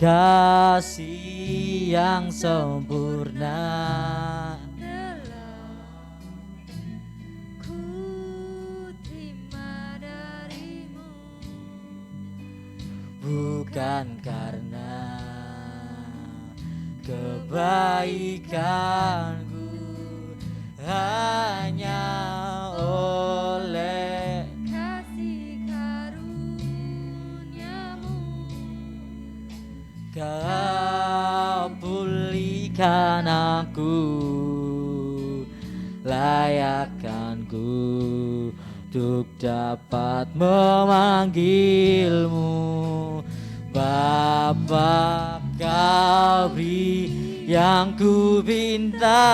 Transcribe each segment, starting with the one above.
kasih yang sempurna. Ku terima darimu, Bukan karena kebaikanku, hanya oleh kasih karuniamu. Kau pulihkan aku, layakkanku untuk dapat memanggilmu. Bapa, kau beri yang ku minta.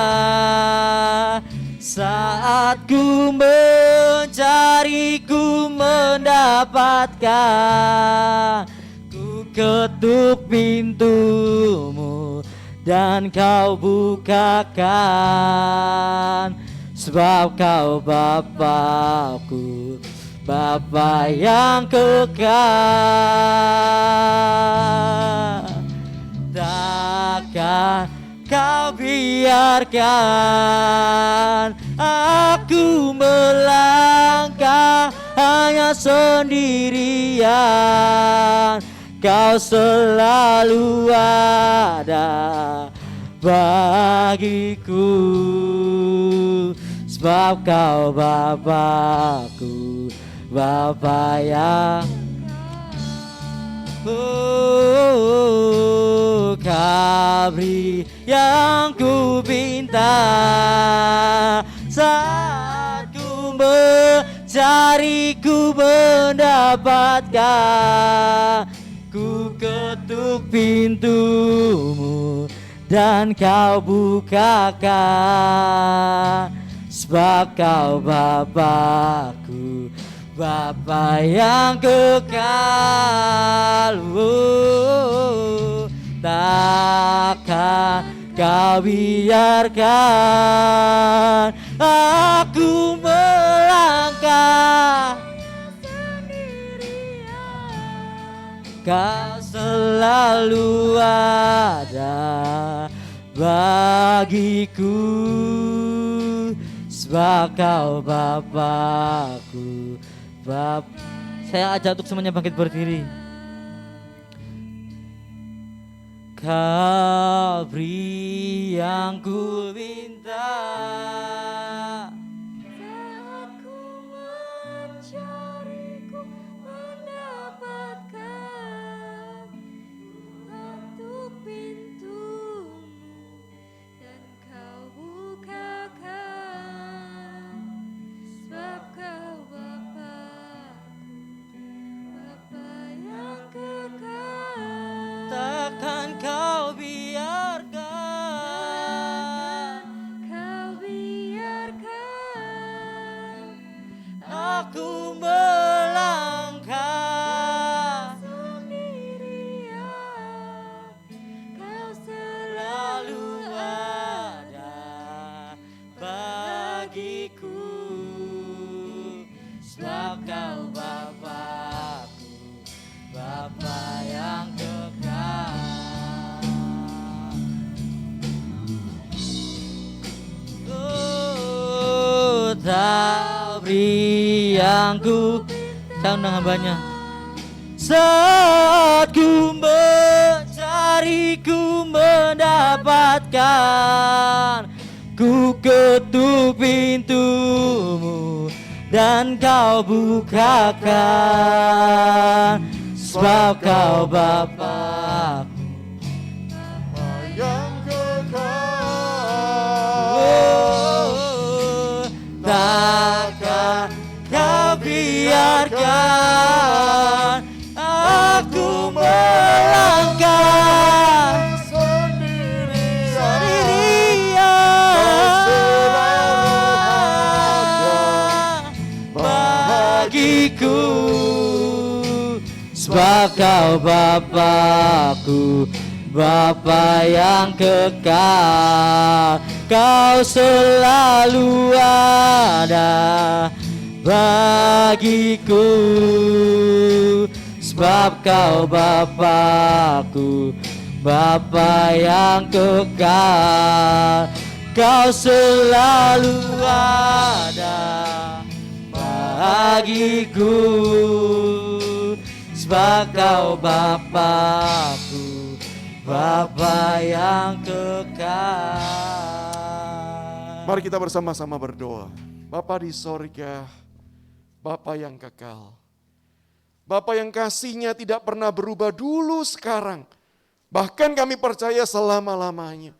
Saat ku mencari, ku mendapatkan. Ku ketuk pintumu dan kau bukakan. Sebab kau Bapakku, Bapa yang kekal. Takkan kau biarkan aku melangkah hanya sendirian. Kau selalu ada bagiku, sebab kau Bapakku, Bapa yang kau beri yang ku pinta. Saat ku mencari, ku mendapatkan. Ku ketuk pintumu dan kau bukakan. Sebab kau Bapakku, Bapa yang kekal. Takkan kau biarkan aku melangkah Sendirian, Kau selalu ada bagiku, sebab kau Bapakku. Saya ajak untuk semuanya bangkit berdiri. Kau beri yang ku minta. saat ku mencari, ku mendapatkan. Ketuk pintumu dan kau bukakan. Sebab kau Bapakku, Bapa yang kekal. Takkan kau biarkan Kau biarkan aku melangkah sendirian. Kau lalu selalu ada bagiku, sebab kau Bapakku, Bapa yang kekal. Oh, tak beri yang ku. Saya undang hambanya. Saat ku mencari, ku mendapatkan. Ku ketuk pintumu dan kau bukakan. Sebab kau Bapakku, yang kekal. oh, takkan kau biarkan aku melangkah sendirian bagiku, sebab kau Bapakku, Bapa yang kekal. Kau selalu ada bagiku, sebab kau Bapakku, Bapa yang kekal. Kau selalu ada bagiku, sebab kau Bapakku, Bapa yang kekal. Mari kita bersama-sama berdoa. Bapa di sorga, Bapa yang kekal. Bapa yang kasih-Nya tidak pernah berubah dulu sekarang. Bahkan kami percaya selama-lamanya.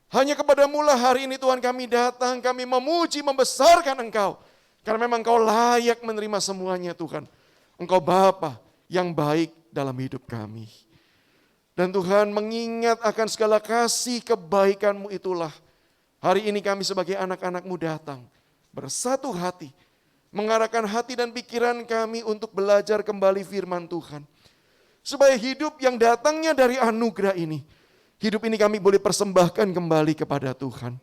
Hanya kepadamu-lah hari ini Tuhan kami datang, kami memuji, membesarkan Engkau. Karena memang Engkau layak menerima semuanya Tuhan. Engkau Bapa yang baik dalam hidup kami. Dan Tuhan mengingat akan segala kasih kebaikan-Mu itulah. Hari ini kami sebagai anak-anak-Mu datang. Bersatu hati. Mengarahkan hati dan pikiran kami untuk belajar kembali firman Tuhan. Supaya hidup yang datangnya dari anugerah ini. Hidup ini kami boleh persembahkan kembali kepada Tuhan.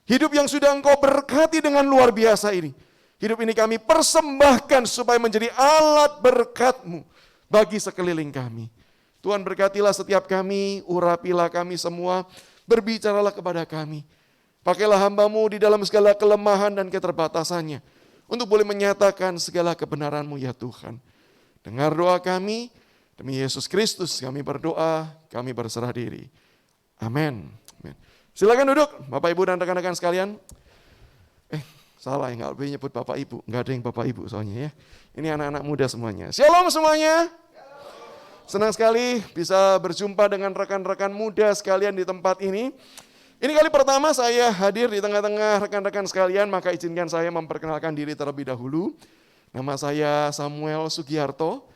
Hidup yang sudah Engkau berkati dengan luar biasa ini. Hidup ini kami persembahkan supaya menjadi alat berkat-Mu bagi sekeliling kami. Tuhan berkatilah setiap kami, urapilah kami semua, berbicaralah kepada kami. Pakailah hamba-Mu di dalam segala kelemahan dan keterbatasannya. Untuk boleh menyatakan segala kebenaran-Mu ya Tuhan. Dengar doa kami, demi Yesus Kristus kami berdoa, kami berserah diri. Amin. Silakan duduk Bapak Ibu dan rekan-rekan sekalian. Salah ya, nggak boleh nyebut Bapak Ibu, nggak ada yang Bapak Ibu soalnya ya. Ini anak-anak muda semuanya. Shalom semuanya. Senang sekali bisa berjumpa dengan rekan-rekan muda sekalian di tempat ini. Ini kali pertama saya hadir di tengah-tengah rekan-rekan sekalian, maka izinkan saya memperkenalkan diri terlebih dahulu. Nama saya Samuel Sugiarto.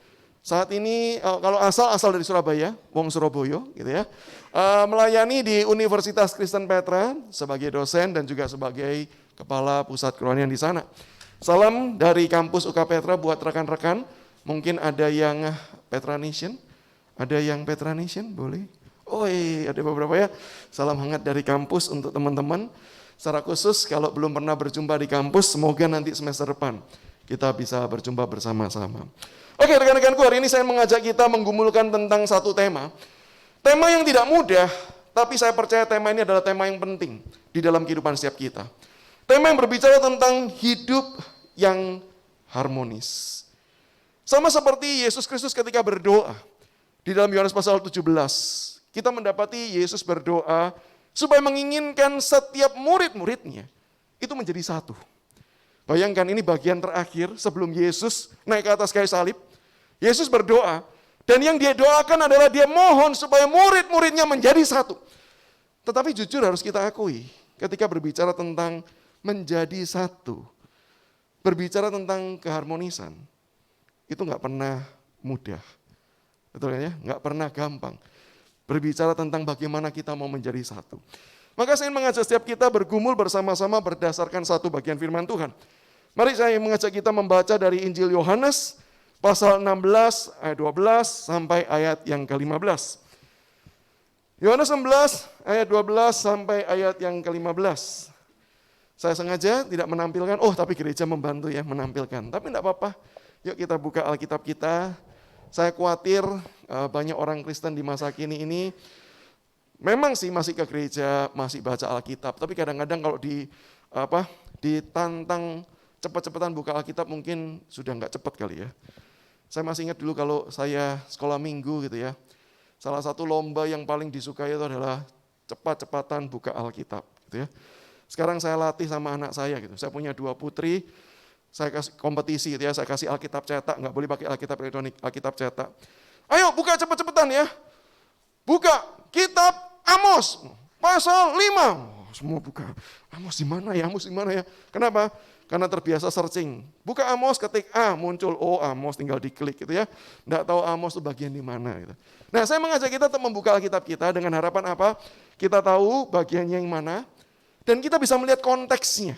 Saat ini kalau asal dari Surabaya, wong Surabaya gitu ya. Melayani di Universitas Kristen Petra sebagai dosen dan juga sebagai kepala pusat kerohanian di sana. Salam dari kampus UK Petra buat rekan-rekan. Mungkin ada yang Petra Nation, ada yang Petra Nation, boleh? Oh iya, ada beberapa ya. Salam hangat dari kampus untuk teman-teman. Secara khusus kalau belum pernah berjumpa di kampus, semoga nanti semester depan kita bisa berjumpa bersama-sama. Oke rekan-rekanku, hari ini saya mengajak kita menggumulkan tentang satu tema. Tema yang tidak mudah, tapi saya percaya tema ini adalah tema yang penting di dalam kehidupan setiap kita. Tema yang berbicara tentang hidup yang harmonis. Sama seperti Yesus Kristus ketika berdoa di dalam Yohanes pasal 17. Kita mendapati Yesus berdoa supaya menginginkan setiap murid-muridnya itu menjadi satu. Bayangkan ini bagian terakhir sebelum Yesus naik ke atas kayu salib. Yesus berdoa dan yang dia doakan adalah dia mohon supaya murid-muridnya menjadi satu. Tetapi jujur harus kita akui ketika berbicara tentang menjadi satu, berbicara tentang keharmonisan, itu nggak pernah mudah. Betul ya? Nggak pernah gampang. Berbicara tentang bagaimana kita mau menjadi satu. Maka saya ingin mengajak setiap kita bergumul bersama-sama berdasarkan satu bagian firman Tuhan. Mari saya mengajak kita membaca dari Injil Yohanes pasal 16 ayat 12 sampai ayat yang ke-15. Yohanes 16 ayat 12 sampai ayat yang ke-15. Saya sengaja tidak menampilkan, tapi gereja membantu ya menampilkan. Tapi tidak apa-apa, yuk kita buka Alkitab kita. Saya khawatir banyak orang Kristen di masa kini ini memang sih masih ke gereja, masih baca Alkitab. Tapi kadang-kadang kalau ditantang cepat-cepatan buka Alkitab mungkin sudah nggak cepat kali ya. Saya masih ingat dulu kalau saya sekolah minggu gitu ya. Salah satu lomba yang paling disukai itu adalah cepat-cepatan buka Alkitab gitu ya. Sekarang saya latih sama anak saya gitu. Saya punya 2 putri. Saya kasih kompetisi gitu ya, saya kasih Alkitab cetak, nggak boleh pakai Alkitab elektronik, Alkitab cetak. Ayo buka cepet-cepetan ya. Buka kitab Amos, pasal 5. Semua buka. Amos di mana ya? Amos di mana ya? Kenapa? Karena terbiasa searching. Buka Amos, ketik A, muncul Amos, tinggal diklik gitu ya. Nggak tahu Amos itu bagian di mana gitu. Nah, saya mengajak kita untuk membuka Alkitab kita dengan harapan apa? Kita tahu bagiannya yang mana dan kita bisa melihat konteksnya.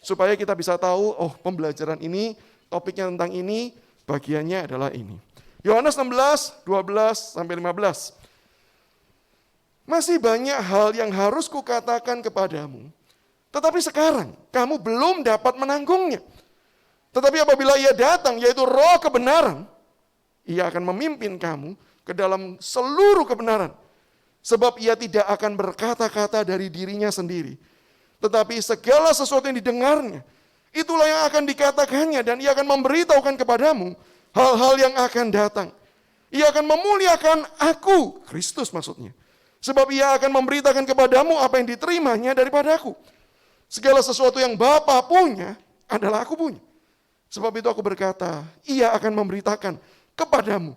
Supaya kita bisa tahu, pembelajaran ini, topiknya tentang ini, bagiannya adalah ini. Yohanes 16, 12, sampai 15. Masih banyak hal yang harus kukatakan kepadamu, tetapi sekarang kamu belum dapat menanggungnya. Tetapi apabila ia datang, yaitu roh kebenaran, Ia akan memimpin kamu ke dalam seluruh kebenaran. Sebab ia tidak akan berkata-kata dari dirinya sendiri. Tetapi segala sesuatu yang didengarnya, itulah yang akan dikatakannya dan ia akan memberitahukan kepadamu hal-hal yang akan datang. Ia akan memuliakan aku, Kristus maksudnya. Sebab ia akan memberitakan kepadamu apa yang diterimanya daripada aku. Segala sesuatu yang Bapa punya adalah aku punya. Sebab itu aku berkata, ia akan memberitakan kepadamu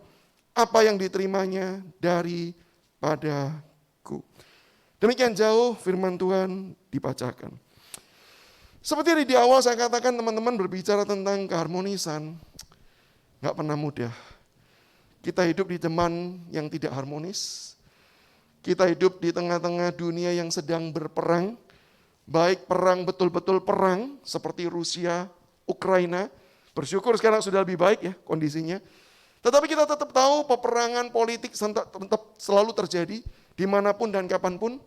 apa yang diterimanya daripadaku. Demikian jauh firman Tuhan dibacakan. Seperti di awal saya katakan teman-teman berbicara tentang keharmonisan, gak pernah mudah. Kita hidup di zaman yang tidak harmonis. Kita hidup di tengah-tengah dunia yang sedang berperang. Baik perang betul-betul perang seperti Rusia, Ukraina. Bersyukur sekarang sudah lebih baik ya kondisinya. Tetapi kita tetap tahu peperangan politik tetap selalu terjadi dimanapun dan kapanpun.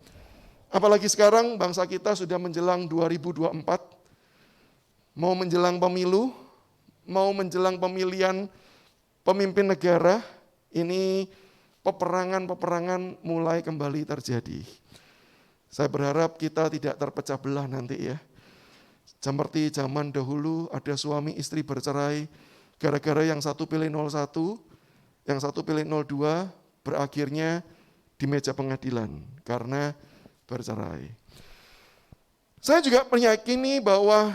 Apalagi sekarang bangsa kita sudah menjelang 2024. Mau menjelang pemilu, mau menjelang pemilihan pemimpin negara, ini peperangan-peperangan mulai kembali terjadi. Saya berharap kita tidak terpecah belah nanti ya. Seperti zaman dahulu ada suami istri bercerai, gara-gara yang satu pilih 01, yang satu pilih 02, berakhirnya di meja pengadilan karena bercerai. Saya juga meyakini bahwa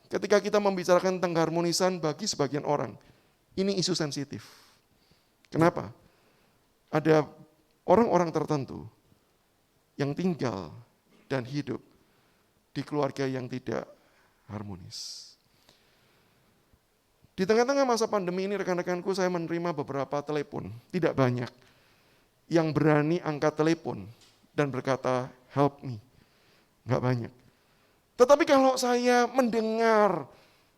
ketika kita membicarakan tentang keharmonisan bagi sebagian orang, ini isu sensitif. Kenapa? Ada orang-orang tertentu yang tinggal dan hidup di keluarga yang tidak harmonis. Di tengah-tengah masa pandemi ini rekan-rekanku saya menerima beberapa telepon, tidak banyak, yang berani angkat telepon dan berkata, help me. Enggak banyak. Tetapi kalau saya mendengar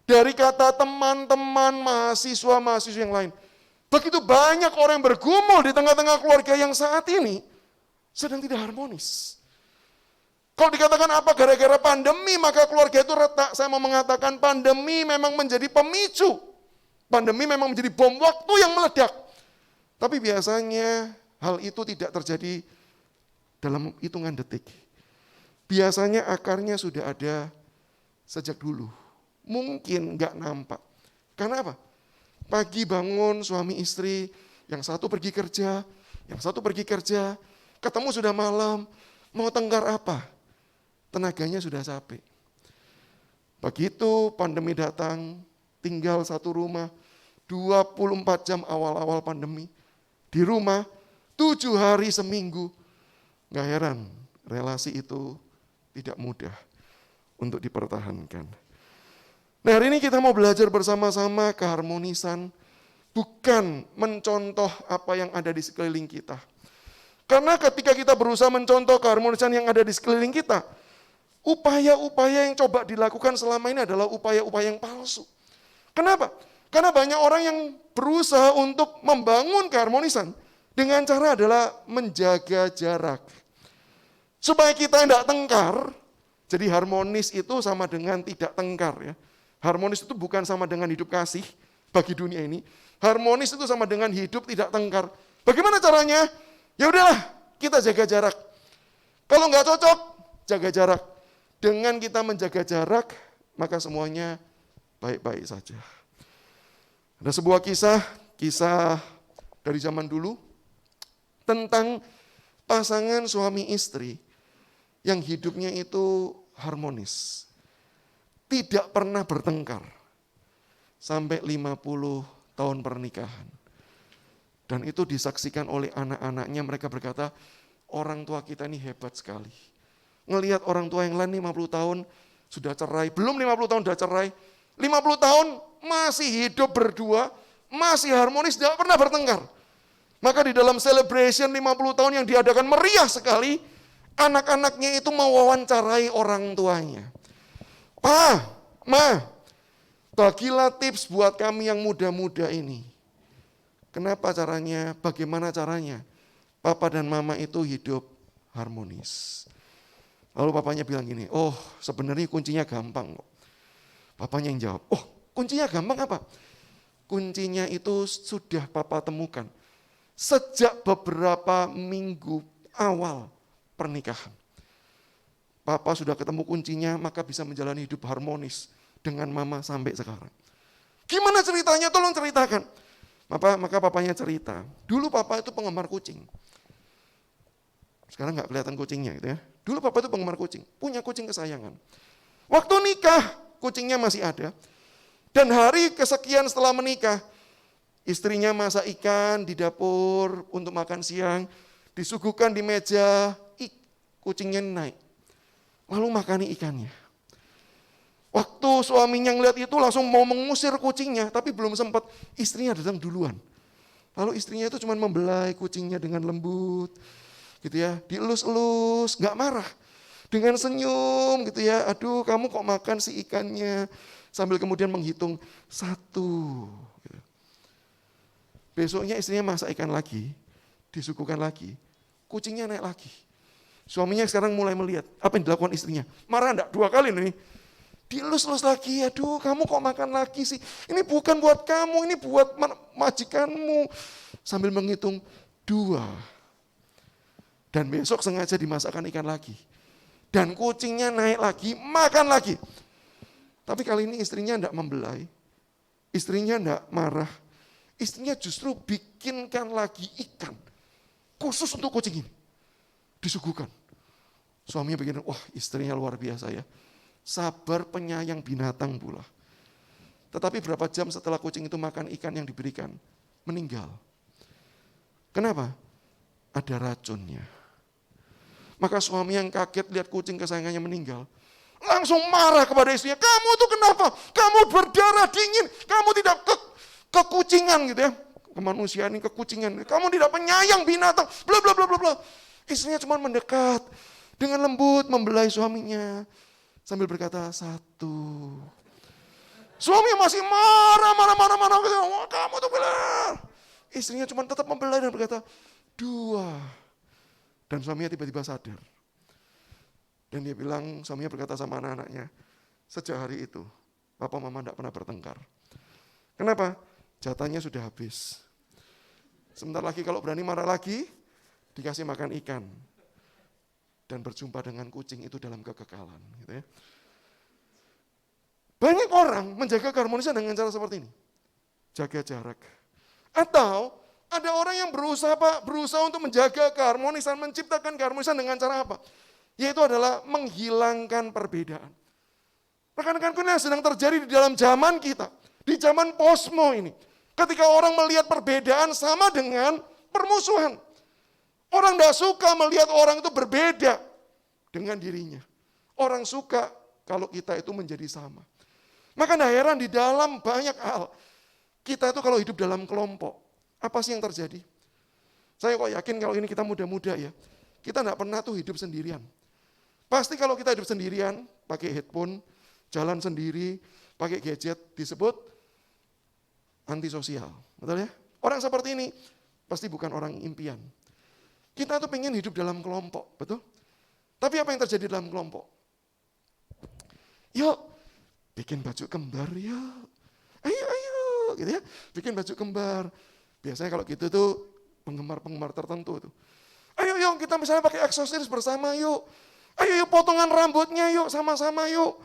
dari kata teman-teman mahasiswa-mahasiswa yang lain, begitu banyak orang yang bergumul di tengah-tengah keluarga yang saat ini sedang tidak harmonis. Kalau dikatakan apa gara-gara pandemi maka keluarga itu retak, saya mau mengatakan pandemi memang menjadi pemicu. Pandemi memang menjadi bom waktu yang meledak. Tapi biasanya hal itu tidak terjadi dalam hitungan detik. Biasanya akarnya sudah ada sejak dulu. Mungkin nggak nampak. Karena apa? Pagi bangun suami istri, yang satu pergi kerja, yang satu pergi kerja, ketemu sudah malam, mau tengkar apa? Tenaganya sudah capek. Begitu pandemi datang, tinggal satu rumah, 24 jam awal-awal pandemi, di rumah, 7 hari seminggu. Gak heran, relasi itu tidak mudah untuk dipertahankan. Nah hari ini kita mau belajar bersama-sama keharmonisan, bukan mencontoh apa yang ada di sekeliling kita. Karena ketika kita berusaha mencontoh keharmonisan yang ada di sekeliling kita, upaya-upaya yang coba dilakukan selama ini adalah upaya-upaya yang palsu. Kenapa? Karena banyak orang yang berusaha untuk membangun keharmonisan dengan cara adalah menjaga jarak. Supaya kita tidak tengkar, jadi harmonis itu sama dengan tidak tengkar ya. Harmonis itu bukan sama dengan hidup kasih bagi dunia ini. Harmonis itu sama dengan hidup tidak tengkar. Bagaimana caranya? Ya udahlah, kita jaga jarak. Kalau nggak cocok, jaga jarak. Dengan kita menjaga jarak, maka semuanya baik-baik saja. Ada sebuah kisah dari zaman dulu tentang pasangan suami istri yang hidupnya itu harmonis. Tidak pernah bertengkar sampai 50 tahun pernikahan. Dan itu disaksikan oleh anak-anaknya, mereka berkata, orang tua kita ini hebat sekali. Ngelihat orang tua yang lain 50 tahun sudah cerai, belum 50 tahun sudah cerai, 50 tahun masih hidup berdua, masih harmonis, tidak pernah bertengkar. Maka di dalam celebration 50 tahun yang diadakan meriah sekali, anak-anaknya itu mewawancarai orang tuanya. Pa, Ma, bagilah tips buat kami yang muda-muda ini. Kenapa caranya, bagaimana caranya Papa dan Mama itu hidup harmonis. Lalu papanya bilang gini, oh sebenarnya kuncinya gampang kok. Papanya yang jawab, oh kuncinya gampang apa? kuncinya itu sudah Papa temukan sejak beberapa minggu awal pernikahan. Papa sudah ketemu kuncinya, maka bisa menjalani hidup harmonis dengan Mama sampai sekarang. Gimana ceritanya? Tolong ceritakan. Maka papanya cerita, dulu Papa itu penggemar kucing. Sekarang nggak kelihatan kucingnya gitu ya. Dulu Papa itu penggemar kucing, punya kucing kesayangan. Waktu nikah, kucingnya masih ada. Dan hari kesekian setelah menikah, istrinya masak ikan di dapur untuk makan siang, disuguhkan di meja, kucingnya naik. Lalu makani ikannya. Waktu suaminya ngeliat itu langsung mau mengusir kucingnya, tapi belum sempat, istrinya datang duluan. Lalu istrinya itu cuma membelai kucingnya dengan lembut, gitu ya, dielus-elus, nggak marah, dengan senyum, gitu ya. Aduh, kamu kok makan si ikannya, sambil kemudian menghitung 1. Gitu. Besoknya istrinya masak ikan lagi, disuguhkan lagi, kucingnya naik lagi. Suaminya sekarang mulai melihat apa yang dilakukan istrinya. Marah enggak? 2 kali nih. Dielus-elus lagi, aduh kamu kok makan lagi sih? Ini bukan buat kamu, ini buat majikanmu. Sambil menghitung 2. Dan besok sengaja dimasakkan ikan lagi. Dan kucingnya naik lagi, makan lagi. Tapi kali ini istrinya enggak membelai. Istrinya enggak marah. Istrinya justru bikinkan lagi ikan. Khusus untuk kucing ini. Disuguhkan. Suaminya pikir, wah istrinya luar biasa ya. Sabar penyayang binatang pula. Tetapi berapa jam setelah kucing itu makan ikan yang diberikan, meninggal. Kenapa? Ada racunnya. Maka suami yang kaget lihat kucing kesayangannya meninggal, langsung marah kepada istrinya, kamu tuh kenapa? Kamu berdarah dingin, kamu tidak kekucingan gitu ya. Kemanusiaan ini kekucingan, kamu tidak penyayang binatang, bla bla bla bla bla. Istrinya cuma mendekat dengan lembut membelai suaminya. Sambil berkata 1. Suami masih marah. Wah, kamu tuh benar. Istrinya cuma tetap membelai dan berkata 2. Dan suaminya tiba-tiba sadar. Dan dia bilang, suaminya berkata sama anak-anaknya, sejak hari itu, Papa Mama tidak pernah bertengkar. Kenapa? Jatahnya sudah habis. Sebentar lagi kalau berani marah lagi, dikasih makan ikan. Dan berjumpa dengan kucing itu dalam kekekalan. Gitu ya. Banyak orang menjaga keharmonisan dengan cara seperti ini. Jaga jarak. Atau ada orang yang berusaha untuk menjaga keharmonisan, menciptakan keharmonisan dengan cara apa? Yaitu adalah menghilangkan perbedaan. Rekan-rekanku ini yang sedang terjadi di dalam zaman kita. Di zaman posmo ini. Ketika orang melihat perbedaan sama dengan permusuhan. Orang tidak suka melihat orang itu berbeda dengan dirinya. Orang suka kalau kita itu menjadi sama. Maka tidak heran di dalam banyak hal. Kita itu kalau hidup dalam kelompok, apa sih yang terjadi? Saya kok yakin kalau ini kita muda-muda ya, kita tidak pernah tuh hidup sendirian. Pasti kalau kita hidup sendirian, pakai headphone, jalan sendiri, pakai gadget, disebut antisosial. Betul ya? Orang seperti ini pasti bukan orang impian. Kita tuh pengen hidup dalam kelompok, betul? Tapi apa yang terjadi dalam kelompok? Yuk, bikin baju kembar yuk. Ayo, gitu ya. Bikin baju kembar. Biasanya kalau gitu tuh penggemar-penggemar tertentu tuh. Ayo yuk, kita misalnya pakai aksesoris bersama yuk. Ayo yuk, potongan rambutnya yuk, sama-sama yuk.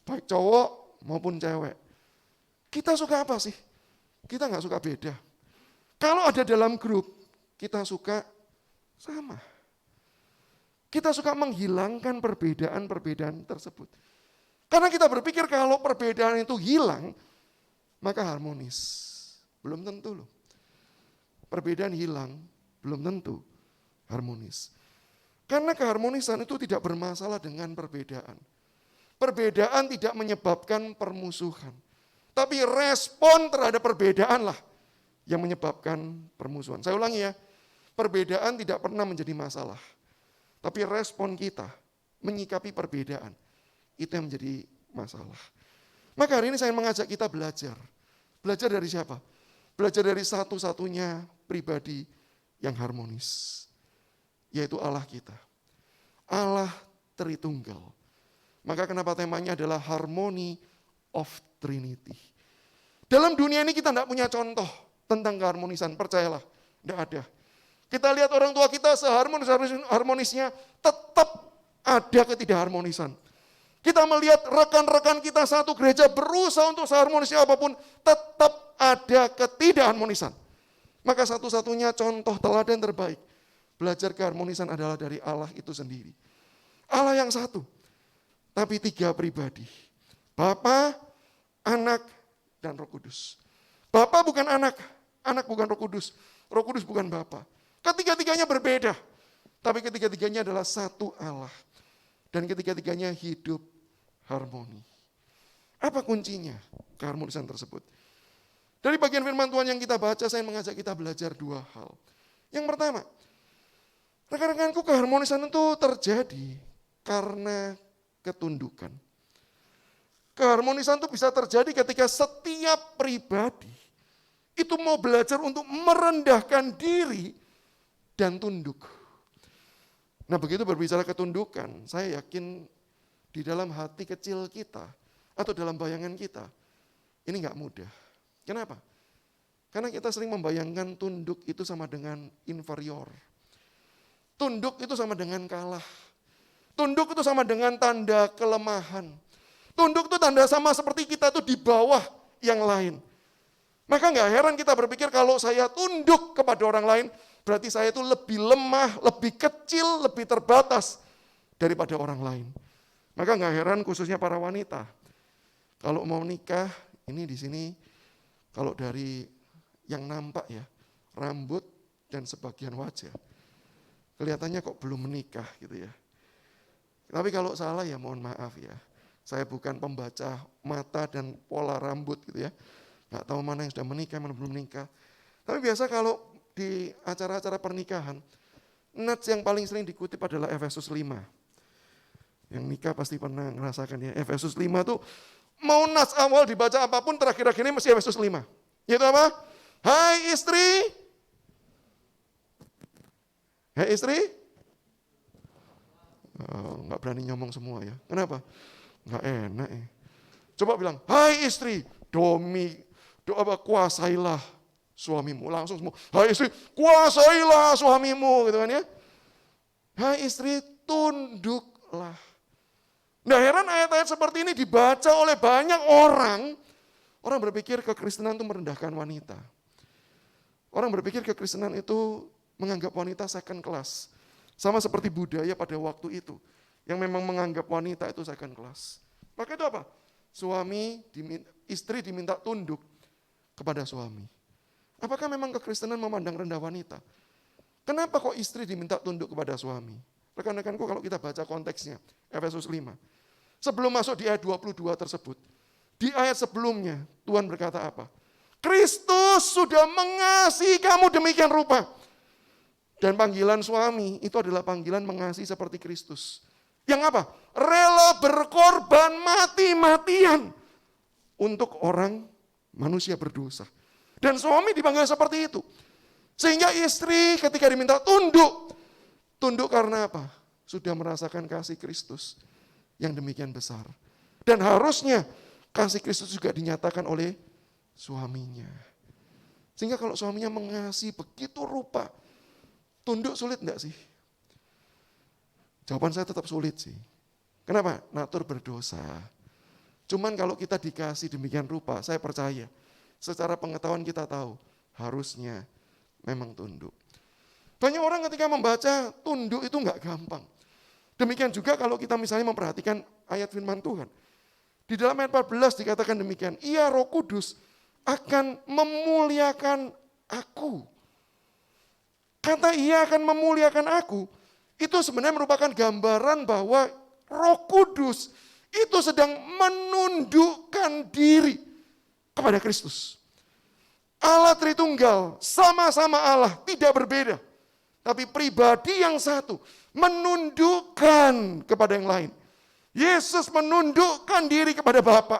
Baik cowok maupun cewek. Kita suka apa sih? Kita nggak suka beda. Kalau ada dalam grup, kita suka sama. Kita suka menghilangkan perbedaan-perbedaan tersebut. Karena kita berpikir kalau perbedaan itu hilang, maka harmonis. Belum tentu loh. Perbedaan hilang, belum tentu harmonis. Karena keharmonisan itu tidak bermasalah dengan perbedaan. Perbedaan tidak menyebabkan permusuhan. Tapi respon terhadap perbedaan lah yang menyebabkan permusuhan. Saya ulangi ya. Perbedaan tidak pernah menjadi masalah. Tapi respon kita menyikapi perbedaan, itu yang menjadi masalah. Maka hari ini saya mengajak kita belajar. Belajar dari siapa? Belajar dari satu-satunya pribadi yang harmonis. Yaitu Allah kita. Allah Tritunggal. Maka kenapa temanya adalah Harmony of Trinity. Dalam dunia ini kita tidak punya contoh tentang keharmonisan, percayalah, tidak ada. Kita lihat orang tua kita seharmonis-harmonisnya, tetap ada ketidakharmonisan. Kita melihat rekan-rekan kita satu gereja berusaha untuk seharmonisnya apapun, tetap ada ketidakharmonisan. Maka satu-satunya contoh teladan terbaik, belajar keharmonisan adalah dari Allah itu sendiri. Allah yang satu, tapi 3 pribadi. Bapa, Anak, dan Roh Kudus. Bapa bukan anak bukan Roh Kudus bukan Bapa. Ketiga-tiganya berbeda, tapi ketiga-tiganya adalah satu Allah. Dan ketiga-tiganya hidup harmoni. Apa kuncinya keharmonisan tersebut? Dari bagian firman Tuhan yang kita baca, saya mengajak kita belajar 2 hal. Yang pertama, rekan-rekanku, keharmonisan itu terjadi karena ketundukan. Keharmonisan itu bisa terjadi ketika setiap pribadi itu mau belajar untuk merendahkan diri dan tunduk. Nah, begitu berbicara ketundukan, saya yakin di dalam hati kecil kita atau dalam bayangan kita, ini nggak mudah. Kenapa? Karena kita sering membayangkan tunduk itu sama dengan inferior. Tunduk itu sama dengan kalah. Tunduk itu sama dengan tanda kelemahan. Tunduk itu tanda sama seperti kita itu di bawah yang lain. Maka nggak heran kita berpikir kalau saya tunduk kepada orang lain, berarti saya itu lebih lemah, lebih kecil, lebih terbatas daripada orang lain. Maka nggak heran khususnya para wanita. Kalau mau nikah, ini di sini kalau dari yang nampak ya, rambut dan sebagian wajah. Kelihatannya kok belum menikah gitu ya. Tapi kalau salah ya mohon maaf ya. Saya bukan pembaca mata dan pola rambut gitu ya. Nggak tahu mana yang sudah menikah, mana belum menikah. Tapi biasa kalau di acara-acara pernikahan, nats yang paling sering dikutip adalah Efesus 5. Yang nikah pasti pernah ngerasakan ya. Efesus 5 tuh mau nats awal dibaca apapun, terakhir-akhir ini mesti Efesus 5. Yaitu apa? Hai istri. Hai istri. Oh, nggak berani ngomong semua ya. Kenapa? Nggak enak ya. Coba bilang, hai istri, kuasailah suamimu. Langsung semua, hai istri, kuasailah suamimu. Gitu kan ya. Hai istri, tunduklah. Nah heran ayat-ayat seperti ini dibaca oleh banyak orang. Orang berpikir kekristenan itu merendahkan wanita. Orang berpikir kekristenan itu menganggap wanita second class. Sama seperti budaya pada waktu itu. Yang memang menganggap wanita itu second class. Maka itu apa? Istri diminta tunduk kepada suami. Apakah memang kekristenan memandang rendah wanita? Kenapa kok istri diminta tunduk kepada suami? Rekan-rekanku kalau kita baca konteksnya, Efesus 5. Sebelum masuk di ayat 22 tersebut, di ayat sebelumnya Tuhan berkata apa? Kristus sudah mengasihi kamu demikian rupa. Dan panggilan suami itu adalah panggilan mengasihi seperti Kristus. Yang apa? Rela berkorban mati-matian untuk orang manusia berdosa. Dan suami dipanggil seperti itu. Sehingga istri ketika diminta tunduk. Tunduk karena apa? Sudah merasakan kasih Kristus yang demikian besar. Dan harusnya kasih Kristus juga dinyatakan oleh suaminya. Sehingga kalau suaminya mengasihi begitu rupa, tunduk sulit enggak sih? Jawaban saya tetap sulit sih. Kenapa? Natur berdosa. Cuman kalau kita dikasih demikian rupa, saya percaya. Secara pengetahuan kita tahu, harusnya memang tunduk. Banyak orang ketika membaca tunduk itu enggak gampang. Demikian juga kalau kita misalnya memperhatikan ayat firman Tuhan. Di dalam ayat 14 dikatakan demikian, Ia Roh Kudus akan memuliakan aku. Kata Ia akan memuliakan aku, itu sebenarnya merupakan gambaran bahwa Roh Kudus itu sedang menundukkan diri kepada Kristus. Allah Tritunggal, sama-sama Allah, tidak berbeda. Tapi pribadi yang satu, menundukkan kepada yang lain. Yesus menundukkan diri kepada Bapa.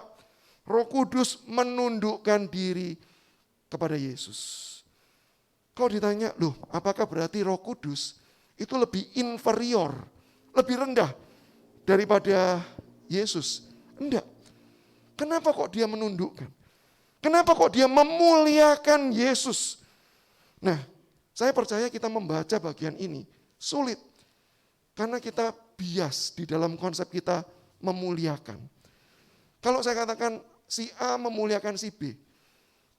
Roh Kudus menundukkan diri kepada Yesus. Kalau ditanya, loh apakah berarti Roh Kudus itu lebih inferior, lebih rendah daripada Yesus? Enggak. Kenapa kok dia menundukkan? Kenapa kok dia memuliakan Yesus? Nah, saya percaya kita membaca bagian ini sulit. Karena kita bias di dalam konsep kita memuliakan. Kalau saya katakan si A memuliakan si B,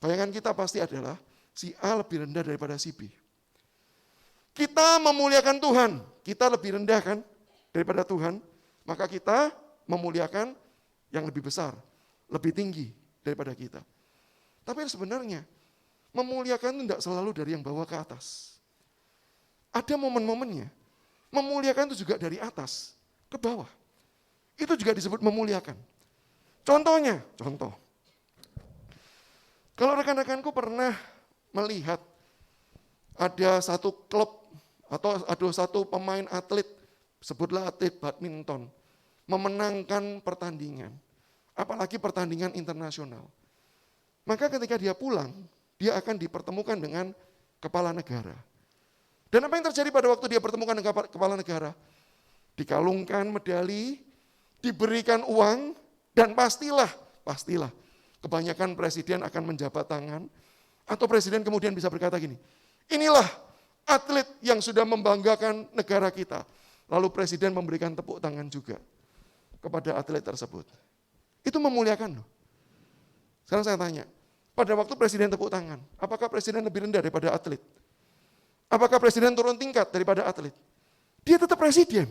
bayangan kita pasti adalah si A lebih rendah daripada si B. Kita memuliakan Tuhan, kita lebih rendah kan daripada Tuhan, maka kita memuliakan yang lebih besar, lebih tinggi daripada kita. Tapi sebenarnya memuliakan itu tidak selalu dari yang bawah ke atas. Ada momen-momennya, memuliakan itu juga dari atas ke bawah. Itu juga disebut memuliakan. Contoh. Kalau rekan-rekanku pernah melihat ada satu klub atau ada satu pemain atlet, sebutlah atlet badminton, memenangkan pertandingan, apalagi pertandingan internasional. Maka ketika dia pulang, dia akan dipertemukan dengan kepala negara. Dan apa yang terjadi pada waktu dia bertemukan dengan kepala negara? Dikalungkan medali, diberikan uang, dan pastilah, kebanyakan presiden akan menjabat tangan, atau presiden kemudian bisa berkata gini, inilah atlet yang sudah membanggakan negara kita. Lalu presiden memberikan tepuk tangan juga kepada atlet tersebut. Itu memuliakan loh. Sekarang saya tanya, pada waktu presiden tepuk tangan, apakah presiden lebih rendah daripada atlet? Apakah presiden turun tingkat daripada atlet? Dia tetap presiden.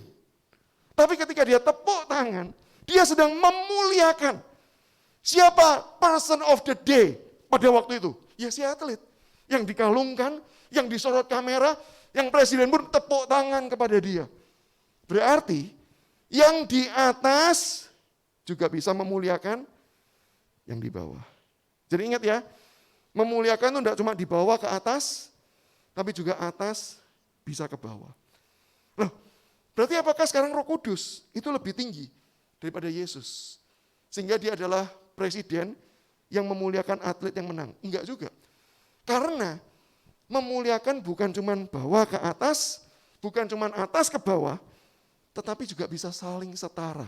Tapi ketika dia tepuk tangan, dia sedang memuliakan. Siapa person of the day pada waktu itu? Ya si atlet. Yang dikalungkan, yang disorot kamera, yang presiden pun tepuk tangan kepada dia. Berarti yang di atas juga bisa memuliakan yang di bawah. Jadi ingat ya, memuliakan itu tidak cuma di bawah ke atas, tapi juga atas bisa ke bawah. Loh, berarti apakah sekarang Roh Kudus itu lebih tinggi daripada Yesus? Sehingga dia adalah presiden yang memuliakan atlet yang menang. Enggak juga. Karena memuliakan bukan cuma bawah ke atas, bukan cuma atas ke bawah, tetapi juga bisa saling setara.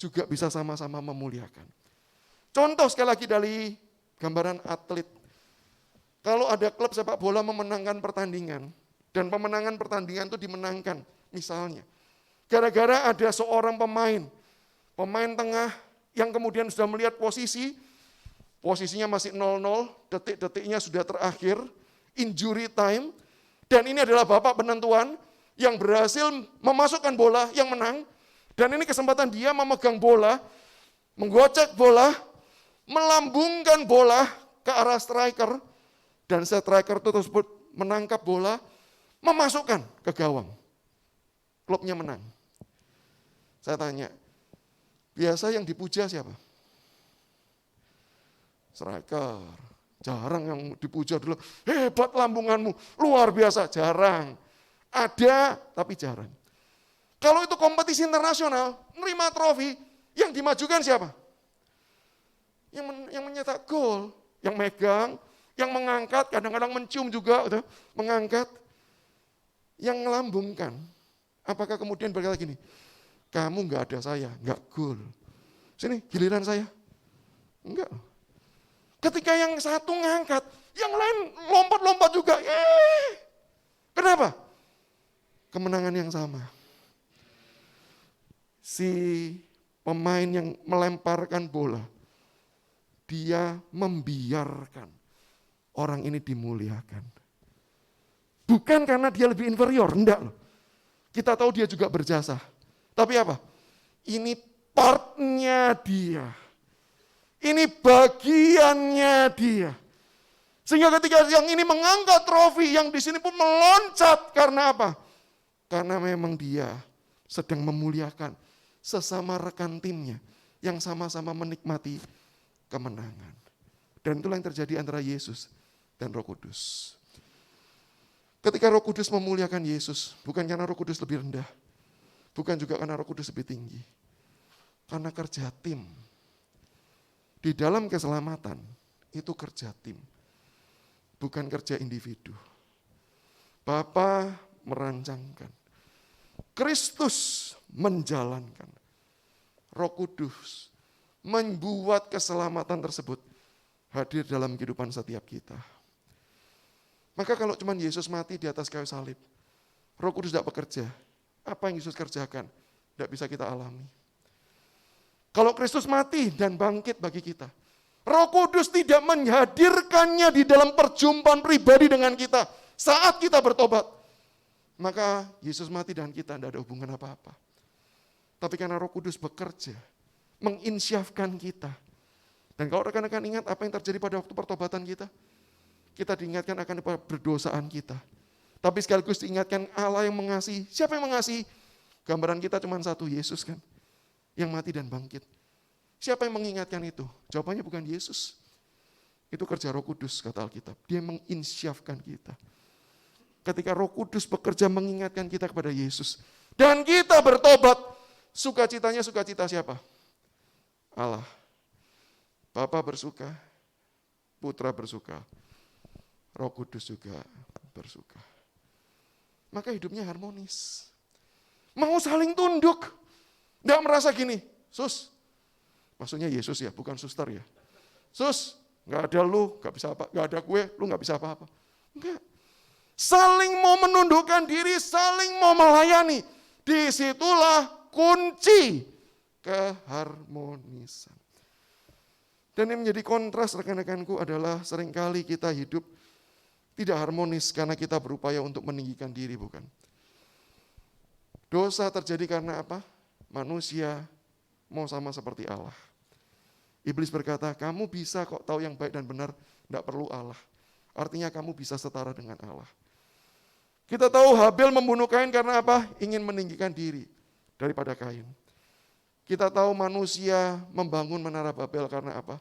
Juga bisa sama-sama memuliakan. Contoh sekali lagi dari gambaran atlet. Kalau ada klub sepak bola memenangkan pertandingan, dan pemenangan pertandingan itu dimenangkan, misalnya, gara-gara ada seorang pemain tengah yang kemudian sudah melihat posisinya masih 0-0, detik-detiknya sudah terakhir, injury time, dan ini adalah babak penentuan yang berhasil memasukkan bola yang menang, dan ini kesempatan dia memegang bola, menggocek bola, melambungkan bola ke arah striker, dan striker tersebut menangkap bola, memasukkan ke gawang. Klubnya menang. Saya tanya, biasa yang dipuja siapa? Striker. Jarang yang dipuja dulu, hebat lambunganmu, luar biasa, jarang. Ada, tapi jarang. Kalau itu kompetisi internasional, nerima trofi, yang dimajukan siapa? Yang menyetak gol, yang megang, yang mengangkat, kadang-kadang mencium juga, mengangkat, yang melambungkan. Apakah kemudian berkata gini, kamu enggak ada saya, enggak gol. Sini, giliran saya. Enggak. Ketika yang satu ngangkat, yang lain lompat-lompat juga. Kenapa? Kemenangan yang sama. Si pemain yang melemparkan bola, dia membiarkan orang ini dimuliakan. Bukan karena dia lebih inferior, enggak loh. Kita tahu dia juga berjasa. Tapi apa? Ini partnya dia. Ini bagiannya dia. Sehingga ketika yang ini mengangkat trofi, yang di sini pun meloncat. Karena apa? Karena memang dia sedang memuliakan sesama rekan timnya yang sama-sama menikmati kemenangan. Dan itulah yang terjadi antara Yesus dan Roh Kudus. Ketika Roh Kudus memuliakan Yesus, bukan karena Roh Kudus lebih rendah, bukan juga karena Roh Kudus lebih tinggi, karena kerja tim. Di dalam keselamatan, itu kerja tim, bukan kerja individu. Bapa merancangkan, Kristus menjalankan, Roh Kudus membuat keselamatan tersebut hadir dalam kehidupan setiap kita. Maka kalau cuma Yesus mati di atas kayu salib, Roh Kudus tidak bekerja. Apa yang Yesus kerjakan? Tidak bisa kita alami. Kalau Kristus mati dan bangkit bagi kita, Roh Kudus tidak menghadirkannya di dalam perjumpaan pribadi dengan kita saat kita bertobat. Maka Yesus mati dan kita tidak ada hubungan apa-apa. Tapi karena Roh Kudus bekerja, menginsyafkan kita. Dan kalau rekan-rekan ingat apa yang terjadi pada waktu pertobatan kita diingatkan akan berdosaan kita. Tapi sekaligus diingatkan Allah yang mengasihi. Siapa yang mengasihi? Gambaran kita cuma satu, Yesus kan. Yang mati dan bangkit. Siapa yang mengingatkan itu? Jawabannya bukan Yesus. Itu kerja Roh Kudus kata Alkitab. Dia menginsyafkan kita. Ketika Roh Kudus bekerja mengingatkan kita kepada Yesus. Dan kita bertobat. Sukacitanya sukacita siapa? Allah. Bapa bersuka, Putra bersuka, Roh Kudus juga bersuka. Maka hidupnya harmonis. Mau saling tunduk. Tidak merasa gini, sus. Maksudnya Yesus ya, bukan suster ya. Sus, gak ada lu, gak bisa apa, gak ada gue, lu gak bisa apa-apa. Enggak. Saling mau menundukkan diri, saling mau melayani. Disitulah kunci keharmonisan. Dan yang menjadi kontras rekan-rekanku adalah seringkali kita hidup tidak harmonis karena kita berupaya untuk meninggikan diri, bukan? Dosa terjadi karena apa? Manusia mau sama seperti Allah. Iblis berkata, kamu bisa kok tahu yang baik dan benar, tidak perlu Allah. Artinya kamu bisa setara dengan Allah. Kita tahu Habil membunuh Kain karena apa? Ingin meninggikan diri daripada Kain. Kita tahu manusia membangun menara Babel karena apa?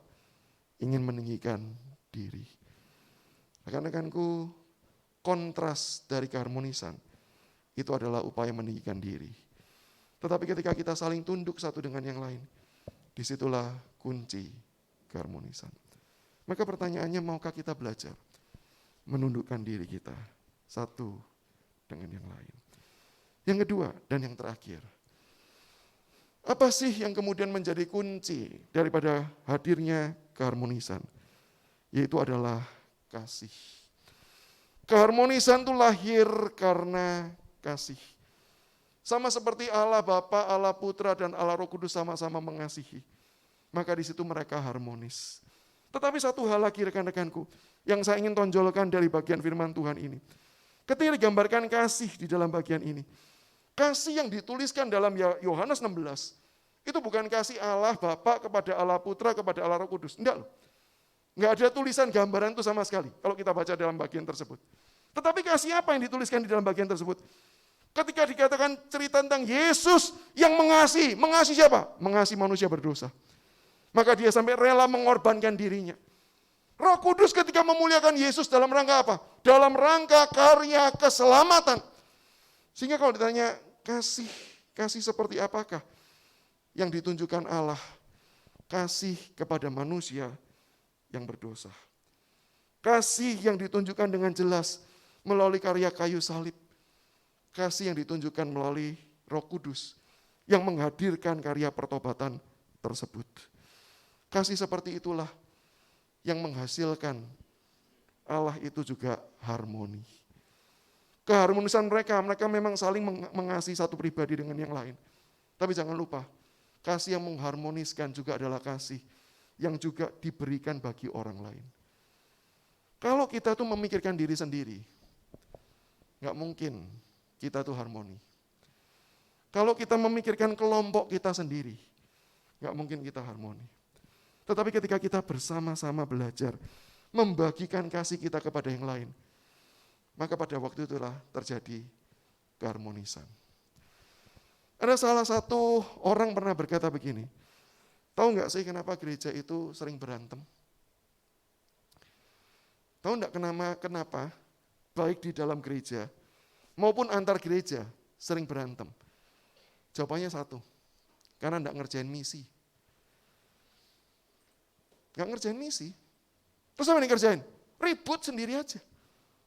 Ingin meninggikan diri. Rekan-rekanku, kontras dari keharmonisan itu adalah upaya meninggikan diri. Tetapi ketika kita saling tunduk satu dengan yang lain, disitulah kunci keharmonisan. Maka pertanyaannya, maukah kita belajar menundukkan diri kita satu dengan yang lain? Yang kedua dan yang terakhir, apa sih yang kemudian menjadi kunci daripada hadirnya keharmonisan? Yaitu adalah kasih. Keharmonisan itu lahir karena kasih. Sama seperti Allah Bapa, Allah Putra, dan Allah Roh Kudus sama-sama mengasihi. Maka di situ mereka harmonis. Tetapi satu hal lagi rekan-rekanku, yang saya ingin tonjolkan dari bagian firman Tuhan ini. Ketika digambarkan kasih di dalam bagian ini, kasih yang dituliskan dalam Yohanes 16, itu bukan kasih Allah Bapa kepada Allah Putra, kepada Allah Roh Kudus. Enggak loh. Enggak ada tulisan gambaran itu sama sekali, kalau kita baca dalam bagian tersebut. Tetapi kasih apa yang dituliskan di dalam bagian tersebut? Ketika dikatakan cerita tentang Yesus yang mengasihi. Mengasihi siapa? Mengasihi manusia berdosa. Maka dia sampai rela mengorbankan dirinya. Roh Kudus ketika memuliakan Yesus dalam rangka apa? Dalam rangka karya keselamatan. Sehingga kalau ditanya kasih seperti apakah yang ditunjukkan Allah? Kasih kepada manusia yang berdosa. Kasih yang ditunjukkan dengan jelas melalui karya kayu salib. Kasih yang ditunjukkan melalui Roh Kudus yang menghadirkan karya pertobatan tersebut. Kasih seperti itulah yang menghasilkan Allah itu juga harmoni. Keharmonisan mereka memang saling mengasihi satu pribadi dengan yang lain. Tapi jangan lupa, kasih yang mengharmoniskan juga adalah kasih yang juga diberikan bagi orang lain. Kalau kita tuh memikirkan diri sendiri, nggak mungkin kita tuh harmoni. Kalau kita memikirkan kelompok kita sendiri, nggak mungkin kita harmoni. Tetapi ketika kita bersama-sama belajar, membagikan kasih kita kepada yang lain, maka pada waktu itulah terjadi keharmonisan. Ada salah satu orang pernah berkata begini, tahu nggak sih kenapa gereja itu sering berantem? Tahu nggak kenapa baik di dalam gereja maupun antar gereja sering berantem? Jawabannya satu, karena nggak ngerjain misi. Nggak ngerjain misi. Terus apa yang dikerjain? Ribut sendiri aja.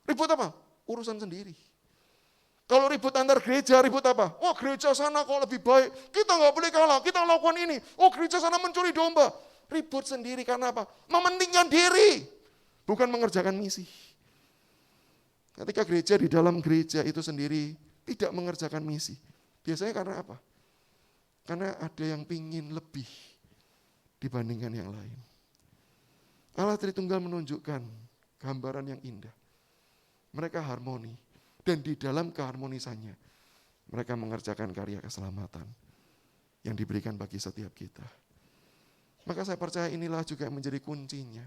Ribut apa? Urusan sendiri. Kalau ribut antar gereja, ribut apa? Oh gereja sana kok lebih baik, kita nggak boleh kalah, kita lakukan ini. Oh gereja sana mencuri domba. ribut sendiri karena apa? Mementingkan diri, bukan mengerjakan misi. Ketika gereja di dalam gereja itu sendiri tidak mengerjakan misi. Biasanya karena apa? Karena ada yang pingin lebih dibandingkan yang lain. Allah Tritunggal menunjukkan gambaran yang indah. Mereka harmoni. Dan di dalam keharmonisannya, mereka mengerjakan karya keselamatan yang diberikan bagi setiap kita. Maka saya percaya inilah juga menjadi kuncinya.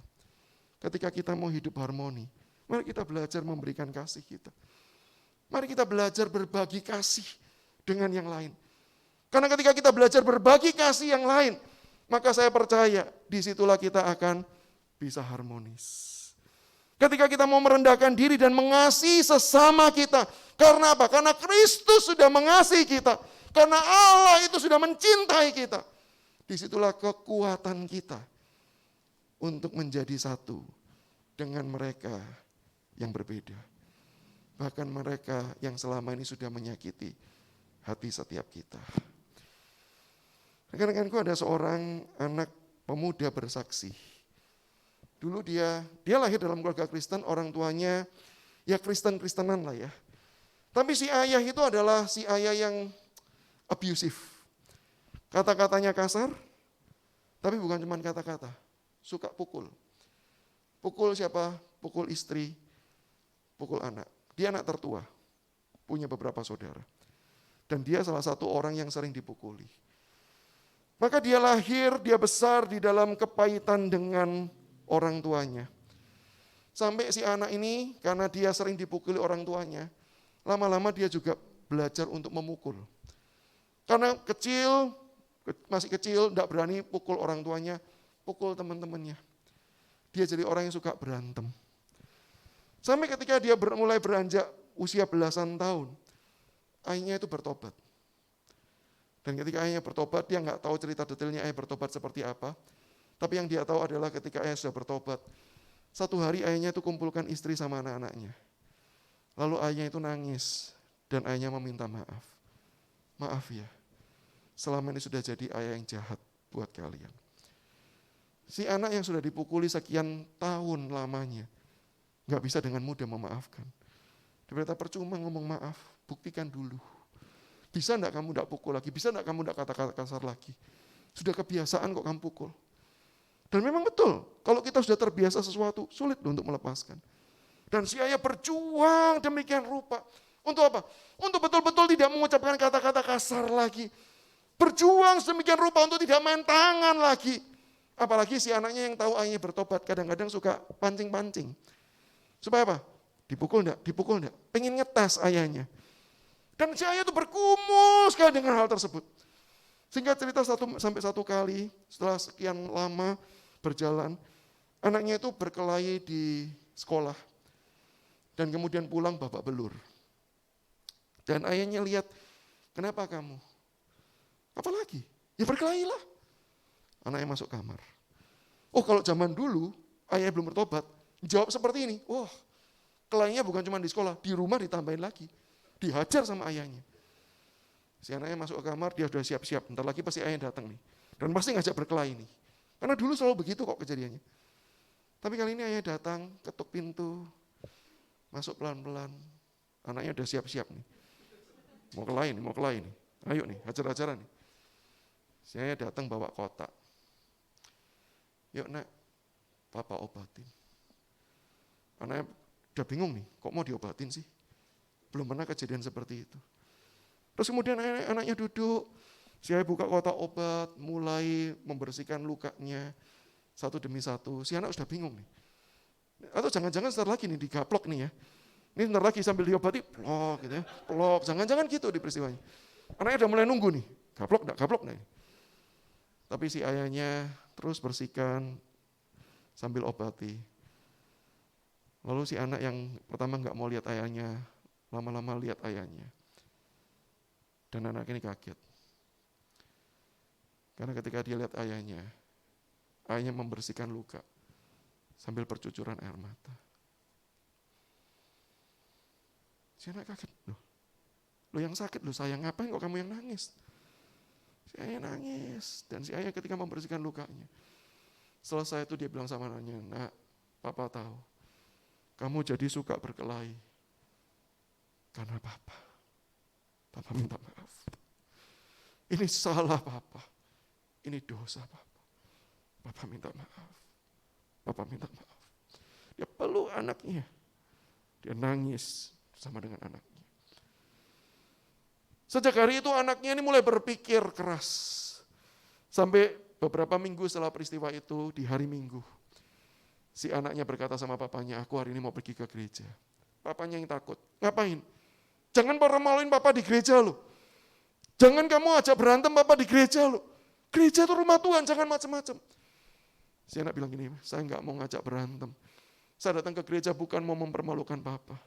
Ketika kita mau hidup harmoni, mari kita belajar memberikan kasih kita. Mari kita belajar berbagi kasih dengan yang lain. Karena ketika kita belajar berbagi kasih yang lain, maka saya percaya disitulah kita akan bisa harmonis. Ketika kita mau merendahkan diri dan mengasihi sesama kita. Karena apa? Karena Kristus sudah mengasihi kita. Karena Allah itu sudah mencintai kita. Disitulah kekuatan kita untuk menjadi satu dengan mereka yang berbeda. Bahkan mereka yang selama ini sudah menyakiti hati setiap kita. Rekan-rekanku, ada seorang anak pemuda bersaksi. Dulu dia lahir dalam keluarga Kristen, orang tuanya ya Kristen-Kristenan lah ya. Tapi si ayah itu adalah si ayah yang abusive. Kata-katanya kasar, tapi bukan cuma kata-kata, suka pukul. Pukul siapa? Pukul istri, pukul anak. Dia anak tertua, punya beberapa saudara. Dan dia salah satu orang yang sering dipukuli. Maka dia lahir, dia besar di dalam kepahitan dengan orang tuanya. Sampai si anak ini karena dia sering dipukuli orang tuanya, lama-lama dia juga belajar untuk memukul. Karena masih kecil, tidak berani pukul orang tuanya, pukul teman-temannya. Dia jadi orang yang suka berantem. Sampai ketika dia mulai beranjak usia belasan tahun, ayahnya itu bertobat. Dan ketika ayahnya bertobat, dia nggak tahu cerita detailnya ayah bertobat seperti apa. Tapi yang dia tahu adalah ketika ayah sudah bertobat, satu hari ayahnya itu kumpulkan istri sama anak-anaknya. Lalu ayahnya itu nangis dan ayahnya meminta maaf. Maaf ya, selama ini sudah jadi ayah yang jahat buat kalian. Si anak yang sudah dipukuli sekian tahun lamanya, nggak bisa dengan mudah memaafkan. Dia berkata, percuma ngomong maaf, buktikan dulu. Bisa enggak kamu enggak pukul lagi? Bisa enggak kamu enggak kata-kata kasar lagi? Sudah kebiasaan kok kamu pukul. Dan memang betul, kalau kita sudah terbiasa sesuatu, sulit untuk melepaskan. Dan si ayah berjuang demikian rupa. Untuk apa? Untuk betul-betul tidak mengucapkan kata-kata kasar lagi. Berjuang sedemikian rupa untuk tidak main tangan lagi. Apalagi si anaknya yang tahu ayahnya bertobat, kadang-kadang suka pancing-pancing. Supaya apa? Dipukul enggak? Dipukul enggak? Pengen ngetes ayahnya. Dan si ayah itu bergumul sekali dengan hal tersebut. Singkat cerita satu kali, setelah sekian lama berjalan, anaknya itu berkelahi di sekolah. Dan kemudian pulang babak belur. Dan ayahnya lihat, kenapa kamu? Apa lagi? Ya berkelahilah. Anaknya masuk kamar. Oh kalau zaman dulu, ayah belum bertobat, jawab seperti ini. Oh, kelahinya bukan cuma di sekolah, di rumah ditambahin lagi. Dihajar sama ayahnya. Si anaknya masuk ke kamar, dia sudah siap-siap. Bentar lagi pasti ayahnya datang nih. Dan pasti ngajak berkelahi nih. Karena dulu selalu begitu kok kejadiannya. Tapi kali ini ayah datang, ketuk pintu, masuk pelan-pelan. Anaknya udah siap-siap nih. Mau kelahi nih. Ayo nih, hajar-hajaran nih. Si ayah datang bawa kotak. Yuk nak, papa obatin. Anaknya udah bingung nih, kok mau diobatin sih? Belum pernah kejadian seperti itu. Terus kemudian anaknya duduk, si ayah buka kotak obat, mulai membersihkan lukanya satu demi satu. Si anak sudah bingung nih. Atau jangan-jangan sebentar lagi nih digaplok nih ya. Ini sebentar lagi sambil diobati, plok gitu ya, plok. Jangan-jangan gitu di peristiwanya. Anaknya udah mulai nunggu nih, gaplok enggak. Tapi si ayahnya terus bersihkan sambil obati. Lalu si anak yang pertama nggak mau lihat ayahnya, lama-lama lihat ayahnya. Dan anak ini kaget. Karena ketika dia lihat ayahnya membersihkan luka sambil percucuran air mata. Si anak kaget, lo yang sakit, lo sayang ngapain kok kamu yang nangis? Si ayah nangis, dan si ayah ketika membersihkan lukanya, Selesai itu dia bilang sama anaknya, nak, papa tahu, kamu jadi suka berkelahi. Karena papa minta maaf. Ini salah papa, ini dosa papa. Papa minta maaf, papa minta maaf. Dia peluk anaknya, dia nangis sama dengan anaknya. Sejak hari itu anaknya ini mulai berpikir keras. Sampai beberapa minggu setelah peristiwa itu, di hari Minggu, si anaknya berkata sama papanya, aku hari ini mau pergi ke gereja. Papanya yang takut, ngapain? Jangan pernah maluin papa di gereja loh. Jangan kamu ajak berantem papa di gereja loh. Gereja itu rumah Tuhan, jangan macam-macam. Si anak bilang gini, saya nggak mau ngajak berantem. Saya datang ke gereja bukan mau mempermalukan papa.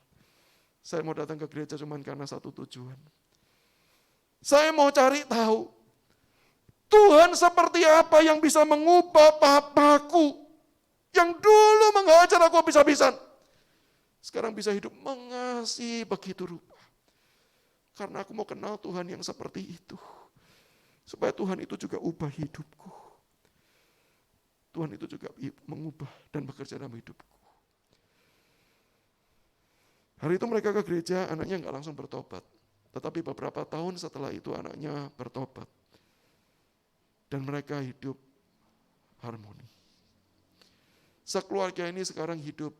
Saya mau datang ke gereja cuma karena satu tujuan. Saya mau cari tahu, Tuhan seperti apa yang bisa mengubah papaku yang dulu menghajar aku habis-habisan. Sekarang bisa hidup mengasihi begitu rupa. Karena aku mau kenal Tuhan yang seperti itu. Supaya Tuhan itu juga ubah hidupku. Tuhan itu juga mengubah dan bekerja dalam hidupku. Hari itu mereka ke gereja, anaknya nggak langsung bertobat. Tetapi beberapa tahun setelah itu anaknya bertobat. Dan mereka hidup harmoni. Sekeluarga ini sekarang hidup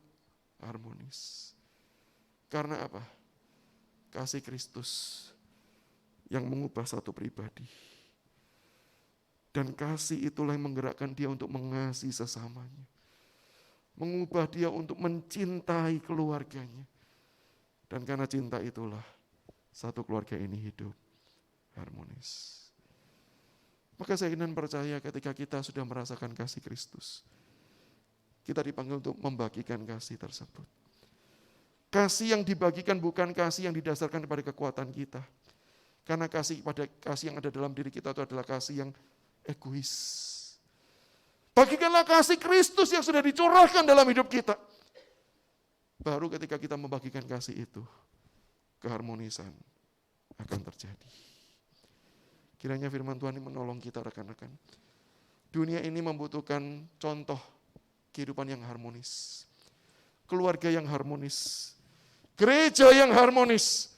harmonis. Karena apa? Kasih Kristus yang mengubah satu pribadi. Dan kasih itulah yang menggerakkan dia untuk mengasihi sesamanya. Mengubah dia untuk mencintai keluarganya. Dan karena cinta itulah satu keluarga ini hidup harmonis. Maka saya ingin percaya ketika kita sudah merasakan kasih Kristus, kita dipanggil untuk membagikan kasih tersebut. Kasih yang dibagikan bukan kasih yang didasarkan pada kekuatan kita. Karena kasih yang ada dalam diri kita itu adalah kasih yang egois. Bagikanlah kasih Kristus yang sudah dicurahkan dalam hidup kita. Baru ketika kita membagikan kasih itu, keharmonisan akan terjadi. Kiranya firman Tuhan ini menolong kita rekan-rekan. Dunia ini membutuhkan contoh kehidupan yang harmonis. Keluarga yang harmonis. Gereja yang harmonis.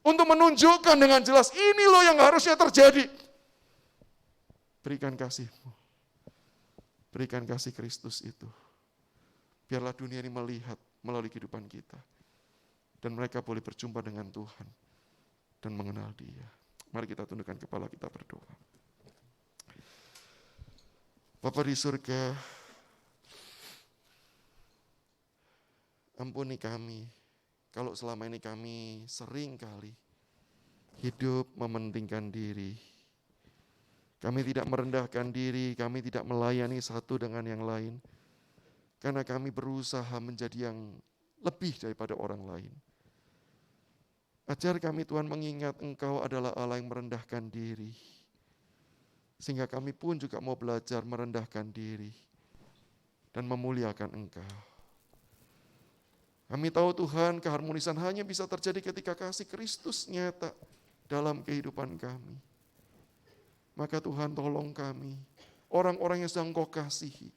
Untuk menunjukkan dengan jelas, ini loh yang harusnya terjadi. Berikan kasih-Mu. Berikan kasih Kristus itu. Biarlah dunia ini melihat melalui kehidupan kita. Dan mereka boleh berjumpa dengan Tuhan. Dan mengenal Dia. Mari kita tundukkan kepala kita berdoa. Bapa di surga, ampuni kami. Kalau selama ini kami sering kali hidup mementingkan diri. Kami tidak merendahkan diri, kami tidak melayani satu dengan yang lain. Karena kami berusaha menjadi yang lebih daripada orang lain. Ajar kami Tuhan mengingat Engkau adalah Allah yang merendahkan diri. Sehingga kami pun juga mau belajar merendahkan diri. Dan memuliakan Engkau. Kami tahu Tuhan keharmonisan hanya bisa terjadi ketika kasih Kristus nyata dalam kehidupan kami. Maka Tuhan tolong kami, orang-orang yang sedang Kau kasihi.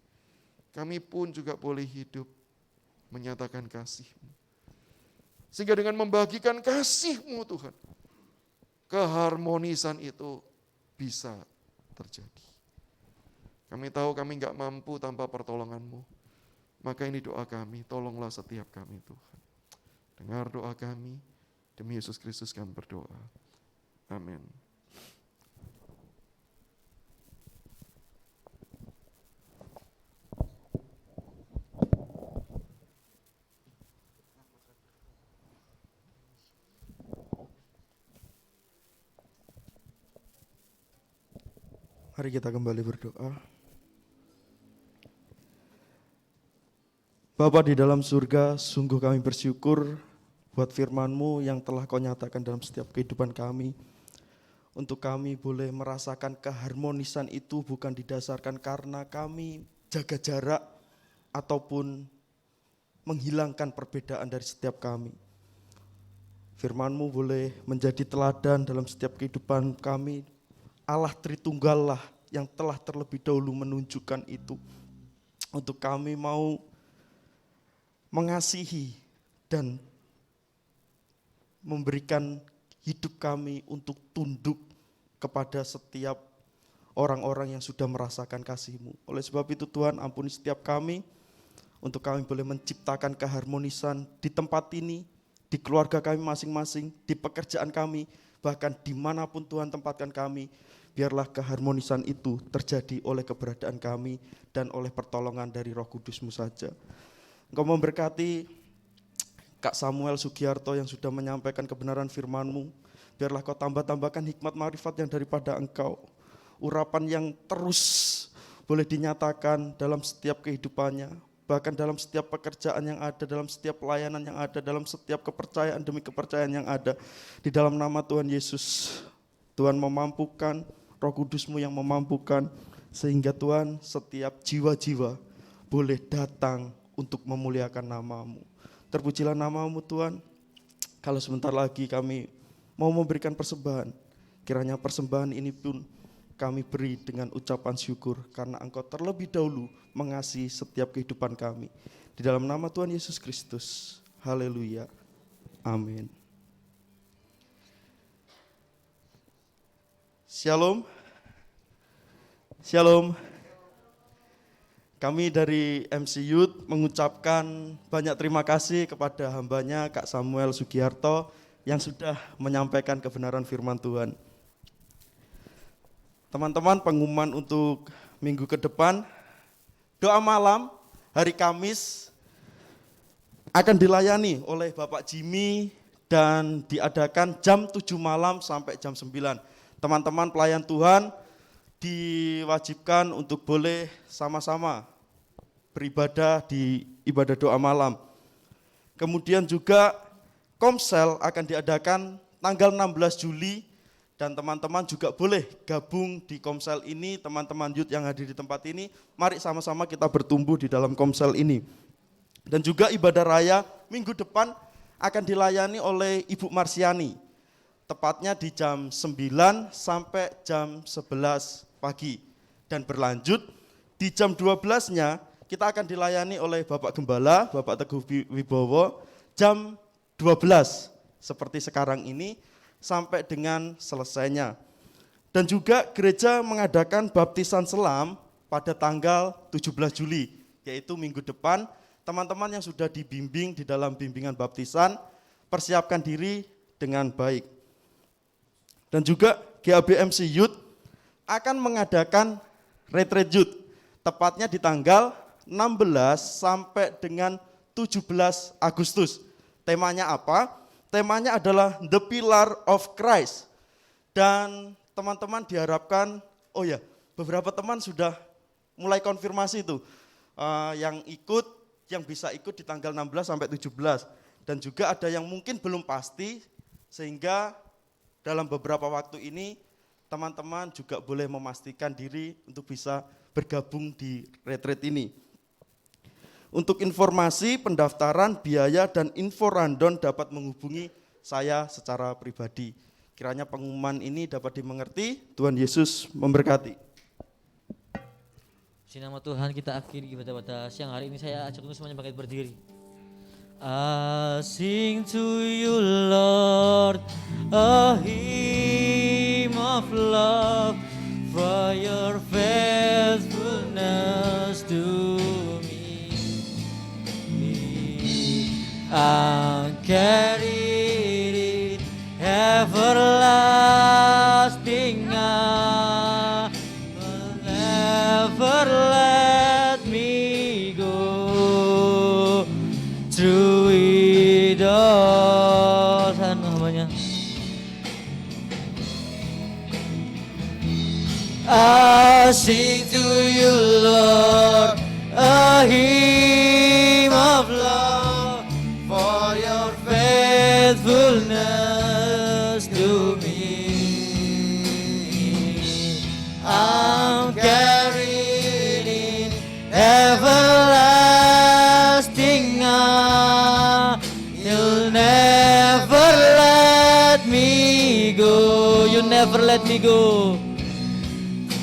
Kami pun juga boleh hidup menyatakan kasih-Mu. Sehingga dengan membagikan kasih-Mu Tuhan, keharmonisan itu bisa terjadi. Kami tahu kami enggak mampu tanpa pertolongan-Mu. Maka ini doa kami, tolonglah setiap kami Tuhan. Dengar doa kami, demi Yesus Kristus kami berdoa. Amin. Mari kita kembali berdoa. Bapa di dalam surga, sungguh kami bersyukur buat firman-Mu yang telah Kau nyatakan dalam setiap kehidupan kami. Untuk kami boleh merasakan keharmonisan itu bukan didasarkan karena kami jaga jarak ataupun menghilangkan perbedaan dari setiap kami. Firman-Mu boleh menjadi teladan dalam setiap kehidupan kami. Allah Tritunggal lah yang telah terlebih dahulu menunjukkan itu. untuk kami mau mengasihi dan memberikan hidup kami untuk tunduk kepada setiap orang-orang yang sudah merasakan kasih-Mu. Oleh sebab itu Tuhan, ampuni setiap kami, untuk kami boleh menciptakan keharmonisan di tempat ini, di keluarga kami masing-masing, di pekerjaan kami, bahkan dimanapun Tuhan tempatkan kami, biarlah keharmonisan itu terjadi oleh keberadaan kami dan oleh pertolongan dari Roh Kudus-Mu saja. Engkau memberkati Kak Samuel Sugiarto yang sudah menyampaikan kebenaran firman-Mu. Biarlah Kau tambah-tambahkan hikmat marifat yang daripada Engkau. Urapan yang terus boleh dinyatakan dalam setiap kehidupannya. Bahkan dalam setiap pekerjaan yang ada, dalam setiap pelayanan yang ada, dalam setiap kepercayaan demi kepercayaan yang ada. Di dalam nama Tuhan Yesus, Tuhan memampukan, Roh Kudus-Mu yang memampukan. Sehingga Tuhan setiap jiwa-jiwa boleh datang untuk memuliakan nama-Mu. Terpujilah nama-Mu Tuhan. Kalau sebentar lagi kami mau memberikan persembahan, kiranya persembahan ini pun kami beri dengan ucapan syukur karena Engkau terlebih dahulu mengasihi setiap kehidupan kami. Di dalam nama Tuhan Yesus Kristus. Haleluya. Amin. Shalom. Shalom. Kami dari MC Youth mengucapkan banyak terima kasih kepada hambanya Kak Samuel Sugiarto yang sudah menyampaikan kebenaran firman Tuhan. Teman-teman, pengumuman untuk minggu ke depan, doa malam hari Kamis akan dilayani oleh Bapak Jimmy dan diadakan jam 7 malam sampai jam 9. Teman-teman pelayan Tuhan diwajibkan untuk boleh sama-sama beribadah di ibadah doa malam. Kemudian juga Komsel akan diadakan tanggal 16 Juli dan teman-teman juga boleh gabung di Komsel ini. Teman-teman youth yang hadir di tempat ini, mari sama-sama kita bertumbuh di dalam Komsel ini. Dan juga ibadah raya minggu depan akan dilayani oleh Ibu Marsiani, tepatnya di jam 9 sampai jam 11 pagi. Dan berlanjut di jam 12-nya kita akan dilayani oleh Bapak Gembala, Bapak Teguh Wibowo, jam 12 seperti sekarang ini sampai dengan selesainya. Dan juga gereja mengadakan baptisan selam pada tanggal 17 Juli, yaitu minggu depan. Teman-teman yang sudah dibimbing di dalam bimbingan baptisan, persiapkan diri dengan baik. Dan juga GABMC Youth akan mengadakan retreat youth, tepatnya di tanggal 16 sampai dengan 17 Agustus. Temanya apa? Temanya adalah The Pillar of Christ. Dan teman-teman diharapkan, beberapa teman sudah mulai konfirmasi itu. Yang bisa ikut di tanggal 16 sampai 17. Dan juga ada yang mungkin belum pasti, sehingga dalam beberapa waktu ini teman-teman juga boleh memastikan diri untuk bisa bergabung di retreat ini. Untuk informasi, pendaftaran, biaya, dan info rundown dapat menghubungi saya secara pribadi. Kiranya pengumuman ini dapat dimengerti. Tuhan Yesus memberkati. Di nama Tuhan kita akhiri ibadah pada siang hari ini. Saya ajak untuk semuanya bangkit berdiri. I sing to you Lord a hymn of love for your faithfulness to me. I'm carried in everlasting arms, will never let me go through it all. Namanya I sing to you Lord a hymn of love for your faithfulness to me. I'm carried in everlasting arms. You'll never let me go. You never let me go.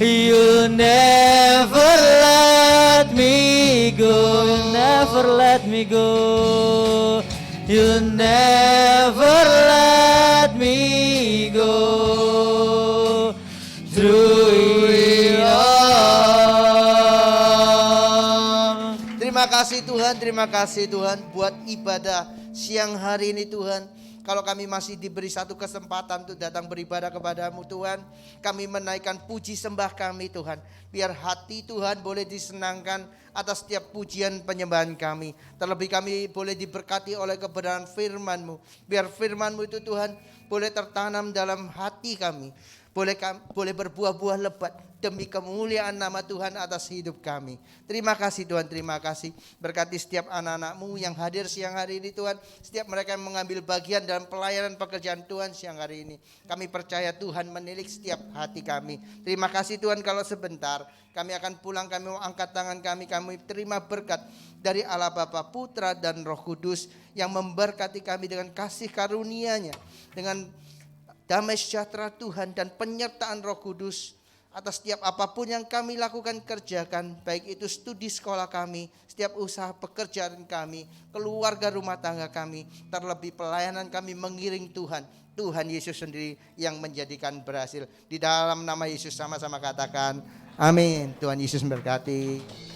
You never let me go, you'll never let me go. You'll never let me go. Through it all. Terima kasih Tuhan buat ibadah siang hari ini Tuhan. Kalau kami masih diberi satu kesempatan untuk datang beribadah kepadamu Tuhan, kami menaikkan puji sembah kami Tuhan. Biar hati Tuhan boleh disenangkan atas setiap pujian penyembahan kami. Terlebih kami boleh diberkati oleh kebenaran firman-Mu. Biar firman-Mu itu Tuhan boleh tertanam dalam hati kami. Boleh berbuah-buah lebat demi kemuliaan nama Tuhan atas hidup kami. Terima kasih Tuhan, terima kasih. Berkati setiap anak-anak-Mu yang hadir siang hari ini Tuhan. Setiap mereka yang mengambil bagian dalam pelayanan pekerjaan Tuhan siang hari ini. Kami percaya Tuhan menilik setiap hati kami. Terima kasih Tuhan, kalau sebentar kami akan pulang, kami mau angkat tangan kami terima berkat dari Allah Bapa, Putra dan Roh Kudus yang memberkati kami dengan kasih karunia-Nya, dengan damai sejahtera Tuhan dan penyertaan Roh Kudus atas setiap apapun yang kami lakukan kerjakan, baik itu studi sekolah kami, setiap usaha pekerjaan kami, keluarga rumah tangga kami, terlebih pelayanan kami mengiring Tuhan. Tuhan Yesus sendiri yang menjadikan berhasil. Di dalam nama Yesus sama-sama katakan amin. Tuhan Yesus memberkati.